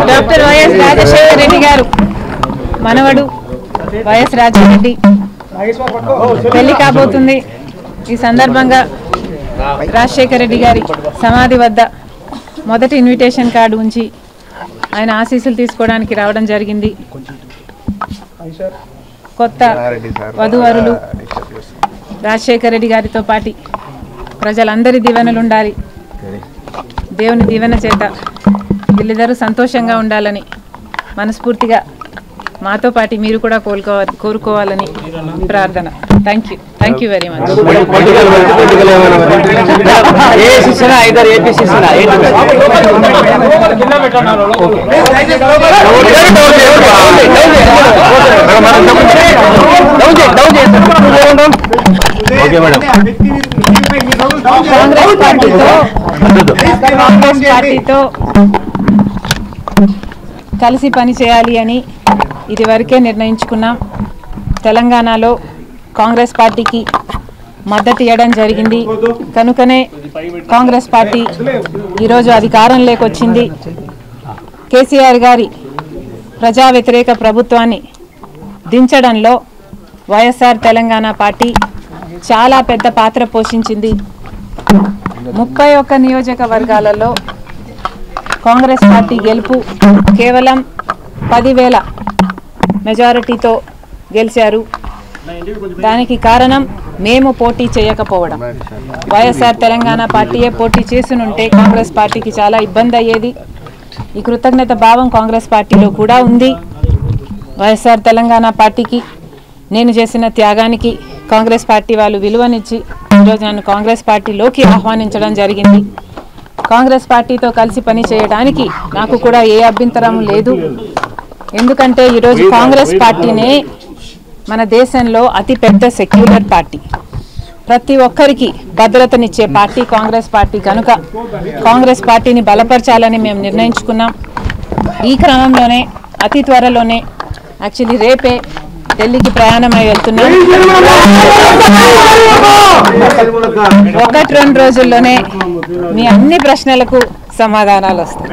Doctor YS Rajasekhara Reddy గారు మనవడు YS Rajareddy పెళ్లి కాబోతుంది. ఈ సందర్భంగా రాజశేఖర రెడ్డి గారి సమాధి వద్ద మొదటి ఇన్విటేషన్ కార్డు ఉంచి ఆయన ఆశీస్సులు తీసుకోవడానికి రావడం జరిగింది. కొత్త వధూవరులు రాజశేఖర రెడ్డి గారితో పాటు ప్రజలందరి దీవెనలు ఉండాలి, దేవుని దీవెన చేత వీళ్ళిద్దరూ సంతోషంగా ఉండాలని మనస్ఫూర్తిగా మాతో పాటు మీరు కూడా కోరుకోవాలని ప్రార్థన. Thank you very much. Congress పార్టీతో కలిసి పని చేయాలి అని ఇదివరకే నిర్ణయించుకున్నాం. తెలంగాణలో కాంగ్రెస్ పార్టీకి మద్దతు ఇవ్వడం జరిగింది. కనుకనే కాంగ్రెస్ పార్టీ ఈరోజు అధికారంలోకి వచ్చింది. కేసీఆర్ గారి ప్రజా వ్యతిరేక ప్రభుత్వాన్ని దించడంలో వైఎస్ఆర్ తెలంగాణ పార్టీ చాలా పెద్ద పాత్ర పోషించింది. 31 నియోజకవర్గాలలో కాంగ్రెస్ పార్టీ గెలుపు కేవలం 10,000 మెజారిటీతో గెలిచారు. దానికి కారణం మేము పోటీ చేయకపోవడం. వైఎస్ఆర్ తెలంగాణ పార్టీయే పోటీ చేసినుంటే కాంగ్రెస్ పార్టీకి చాలా ఇబ్బంది అయ్యేది. ఈ కృతజ్ఞత భావం కాంగ్రెస్ పార్టీలో కూడా ఉంది. వైఎస్ఆర్ తెలంగాణ పార్టీకి నేను చేసిన త్యాగానికి కాంగ్రెస్ పార్టీ వాళ్ళు విలువనిచ్చి ఈరోజు నన్ను కాంగ్రెస్ పార్టీలోకి ఆహ్వానించడం జరిగింది. కాంగ్రెస్ పార్టీతో కలిసి పని చేయడానికి నాకు కూడా ఏ అభ్యంతరం లేదు. ఎందుకంటే ఈరోజు కాంగ్రెస్ పార్టీనే మన దేశంలో అతిపెద్ద సెక్యులర్ పార్టీ, ప్రతి ఒక్కరికి భద్రతనిచ్చే పార్టీ కాంగ్రెస్ పార్టీ. కనుక కాంగ్రెస్ పార్టీని బలపరచాలని మేము నిర్ణయించుకున్నాం. ఈ క్రమంలోనే అతి త్వరలోనే యాక్చువల్లీ రేపే ఢిల్లీకి ప్రయాణమై వెళ్తున్నాం. 1-2 రోజుల్లోనే మీ అన్ని ప్రశ్నలకు సమాధానాలు వస్తాయి.